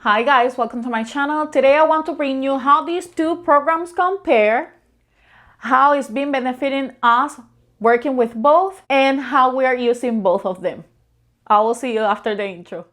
Hi guys, welcome to my channel. Today I want to bring you how these two programs compare, how it's been benefiting us working with both, and how we are using both of them. I will see you after the intro.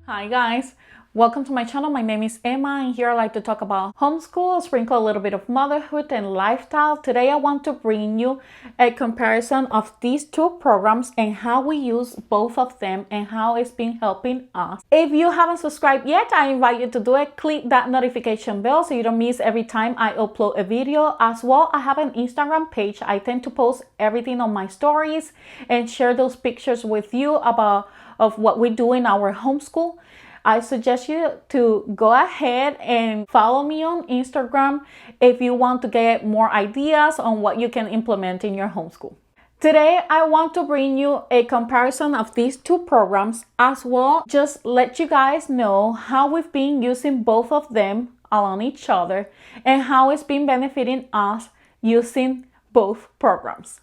Hi guys, welcome to my channel. My name is Emma and here I like to talk about homeschool, sprinkle a little bit of motherhood and lifestyle. Today I want to bring you a comparison of these two programs and how we use both of them and how it's been helping us. If you haven't subscribed yet, I invite you to do it. Click that notification bell so you don't miss every time I upload a video. As well, I have an Instagram page. I tend to post everything on my stories and share those pictures with you of what we do in our homeschool. I suggest you to go ahead and follow me on Instagram if you want to get more ideas on what you can implement in your homeschool. Today, I want to bring you a comparison of these two programs, as well just let you guys know how we've been using both of them along each other and how it's been benefiting us using both programs.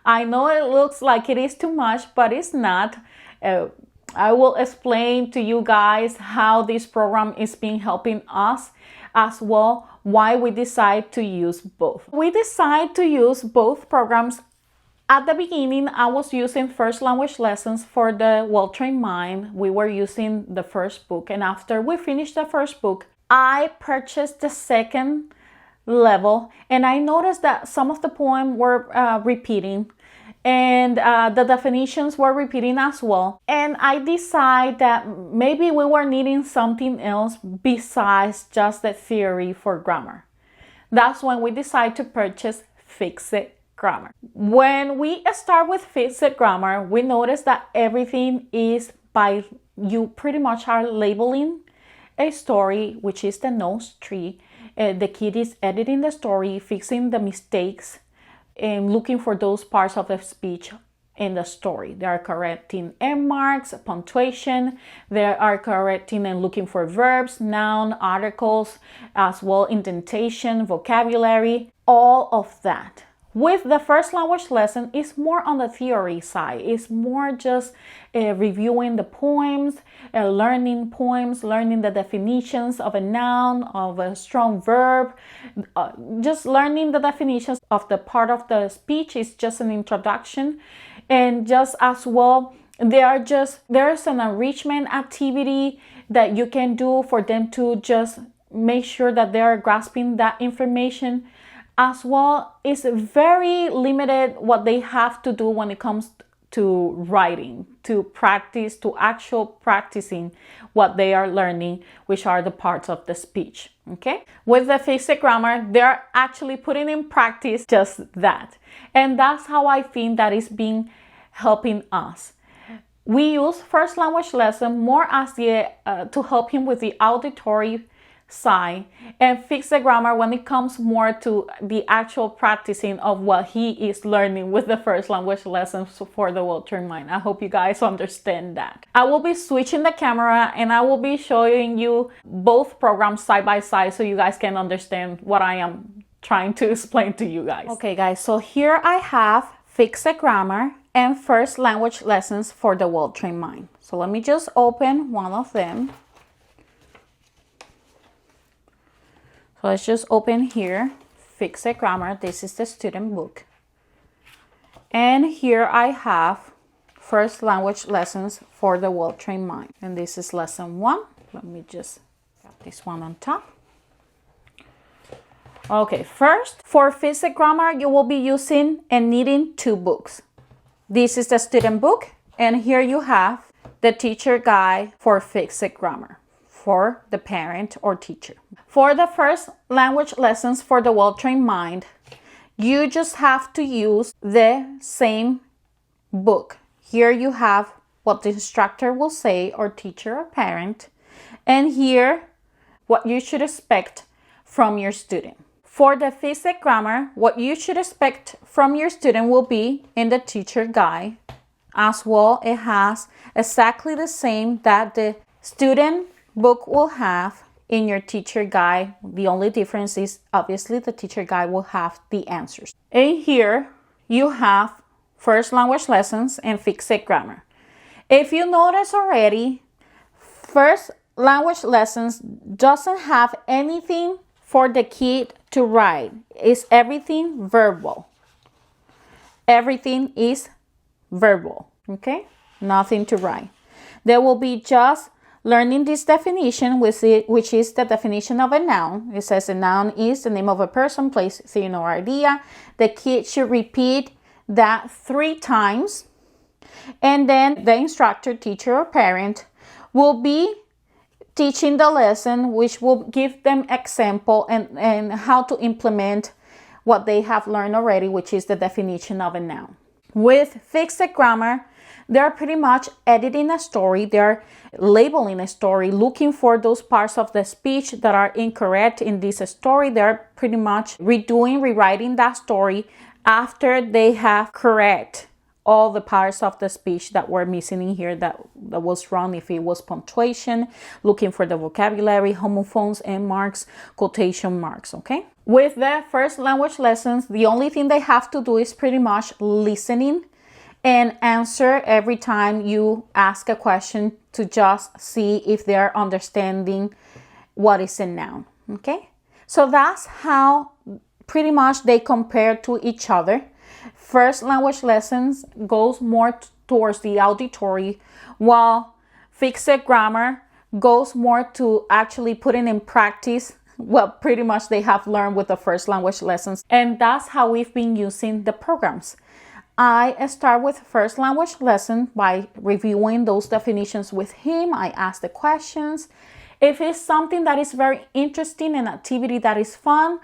I know it looks like it is too much, but it's not. I will explain to you guys how this program is been helping us, as well why we decide to use both. We decide to use both programs. At the beginning, I was using first language lessons for the well-trained mind. We were using the first book, and after we finished the first book, I purchased the second level, and I noticed that some of the poems were repeating, and the definitions were repeating as well. And I decided that maybe we were needing something else besides just the theory for grammar. That's when we decided to purchase Fixed Grammar. When we start with Fixed Grammar, we notice that everything is by you pretty much are labeling a story, which is the notes tree. The kid is editing the story, fixing the mistakes, and looking for those parts of the speech in the story. They are correcting end marks, punctuation. They are correcting and looking for verbs, noun, articles, as well indentation, vocabulary, all of that. With the first language lesson, it's more on the theory side. It's more just reviewing the poems, learning poems, learning the definitions of a noun, of a strong verb, just learning the definitions of the part of the speech is just an introduction. And just as well, there's an enrichment activity that you can do for them to just make sure that they are grasping that information. As well, it's very limited what they have to do when it comes to writing, to practice, to actual practicing what they are learning, which are the parts of the speech, okay? With the Fixed Grammar, they're actually putting in practice just that. And that's how I think that is being helping us. We use first language lesson more as to help him with the auditory side, and Fixed Grammar when it comes more to the actual practicing of what he is learning with the first language lessons for the well-trained mind. I hope you guys understand that. I will be switching the camera and I will be showing you both programs side by side so you guys can understand what I am trying to explain to you guys. Okay guys, so here I have Fixed Grammar and first language lessons for the well-trained mind. So let me just open one of them. So let's just open here, Fixed Grammar. This is the student book. And here I have first language lessons for the well-trained mind. And this is lesson 1. Let me just put this one on top. Okay, first, for Fixed Grammar, you will be using and needing 2 books. This is the student book, and here you have the teacher guide for Fixed Grammar for the parent or teacher. For the first language lessons for the well-trained mind, you just have to use the same book. Here you have what the instructor will say, or teacher or parent, and here what you should expect from your student. For the Fixed Grammar, what you should expect from your student will be in the teacher guide. As well, it has exactly the same that the student book will have in your teacher guide. The only difference is obviously the teacher guide will have the answers. And here you have first language lessons and fixed grammar. If you notice already, first language lessons doesn't have anything for the kid to write. It's everything verbal. Everything is verbal, okay? Nothing to write. There will be just learning this definition, which is the definition of a noun. It says a noun is the name of a person, place, thing, or idea. The kid should repeat that 3 times. And then the instructor, teacher, or parent will be teaching the lesson, which will give them example and how to implement what they have learned already, which is the definition of a noun. With fixed grammar, they're pretty much editing a story. They're labeling a story, looking for those parts of the speech that are incorrect in this story. They're pretty much rewriting that story after they have correct all the parts of the speech that were missing in here, that was wrong. If it was punctuation, looking for the vocabulary, homophones, end marks, quotation marks, okay? With the first language lessons, the only thing they have to do is pretty much listening and answer every time you ask a question to just see if they're understanding what is a noun, okay? So that's how pretty much they compare to each other. First language lessons goes more towards the auditory, while fixed grammar goes more to actually putting in practice what pretty much they have learned with the first language lessons. And that's how we've been using the programs. I start with first language lesson by reviewing those definitions with him. I ask the questions. If it's something that is very interesting, an activity that is fun,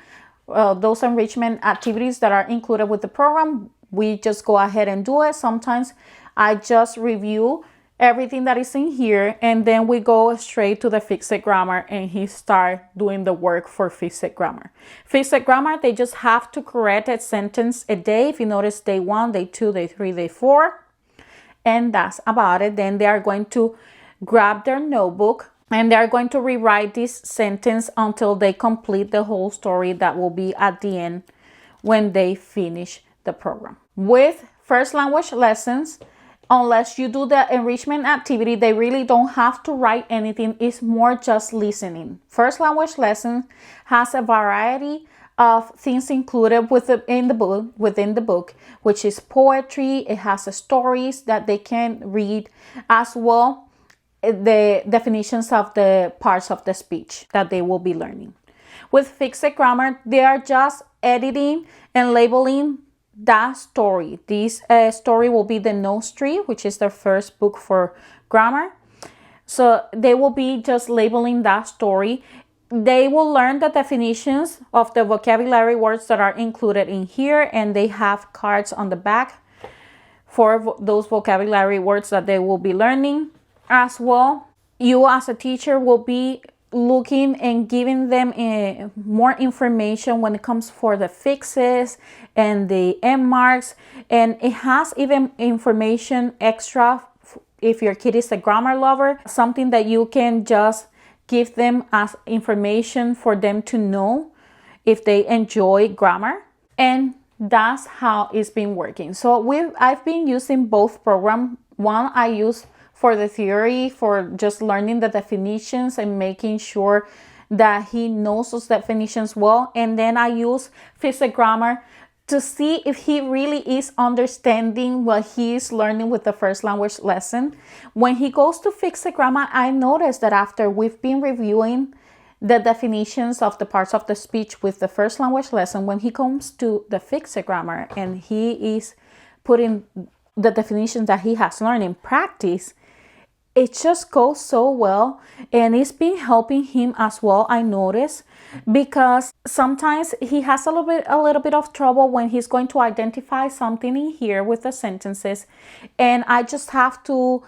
those enrichment activities that are included with the program, we just go ahead and do it. Sometimes I just review everything that is in here, and then we go straight to the fixed grammar and he start doing the work for fixed grammar. Fixed grammar, they just have to correct a sentence a day. If you notice, day 1, day 2, day 3, day 4, and that's about it. Then they are going to grab their notebook and they're going to rewrite this sentence until they complete the whole story. That will be at the end when they finish the program. With first language lessons, unless you do the enrichment activity, they really don't have to write anything. It's more just listening. First language lesson has a variety of things included within the book, which is poetry. It has stories that they can read, as well the definitions of the parts of the speech that they will be learning. With fixed grammar, they are just editing and labeling that story. This story will be the Nose Tree, which is their first book for grammar. So they will be just labeling that story. They will learn the definitions of the vocabulary words that are included in here, and they have cards on the back for those vocabulary words that they will be learning. As well, you as a teacher will be looking and giving them more information when it comes for the fixes and the end marks, and it has even information extra if your kid is a grammar lover, something that you can just give them as information for them to know if they enjoy grammar. And that's how it's been working. So I've been using both programs. One I use for the theory, for just learning the definitions and making sure that he knows those definitions well. And then I use fixed grammar to see if he really is understanding what he is learning with the first language lesson. When he goes to fixed grammar, I noticed that after we've been reviewing the definitions of the parts of the speech with the first language lesson, when he comes to the fixed grammar and he is putting the definitions that he has learned in practice, it just goes so well, and it's been helping him as well, I notice, because sometimes he has a little bit of trouble when he's going to identify something in here with the sentences, and I just have to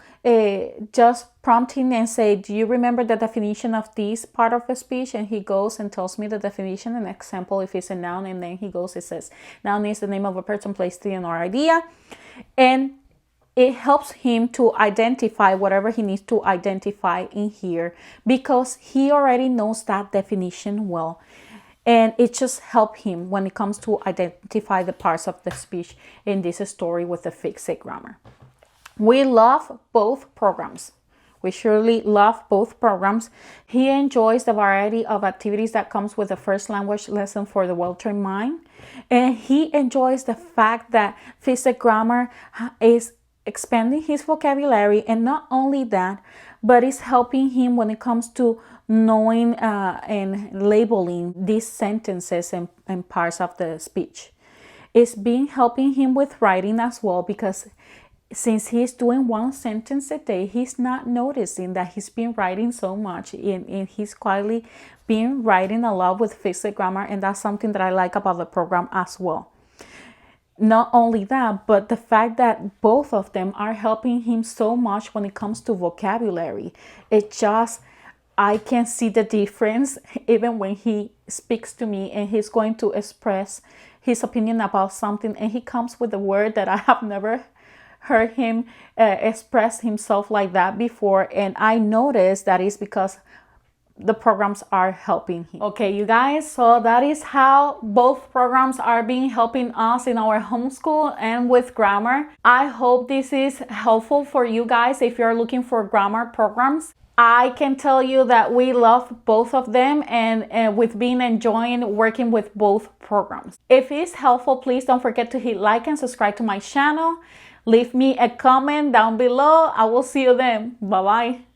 just prompt him and say, do you remember the definition of this part of the speech? And he goes and tells me the definition, an example if it's a noun, and then he goes, it says, noun is the name of a person, place, thing, or idea, and it helps him to identify whatever he needs to identify in here because he already knows that definition well. And it just helped him when it comes to identify the parts of the speech in this story with the fixed grammar. We love both programs. We surely love both programs. He enjoys the variety of activities that comes with the first language lesson for the well-trained mind. And he enjoys the fact that fixed grammar is expanding his vocabulary, and not only that, but it's helping him when it comes to knowing and labeling these sentences and parts of the speech. It's been helping him with writing as well, because since he's doing one sentence a day, he's not noticing that he's been writing so much, and he's quietly been writing a lot with fixed grammar, and that's something that I like about the program as well. Not only that, but the fact that both of them are helping him so much when it comes to vocabulary. I can see the difference even when he speaks to me and he's going to express his opinion about something, and he comes with a word that I have never heard him express himself like that before, and I noticed that is because the programs are helping him. Okay, you guys, so that is how both programs are being helping us in our homeschool and with grammar. I hope this is helpful for you guys if you're looking for grammar programs. I can tell you that we love both of them, and we've been enjoying working with both programs. If it's helpful, please don't forget to hit like and subscribe to my channel. Leave me a comment down below. I will see you then. Bye-bye.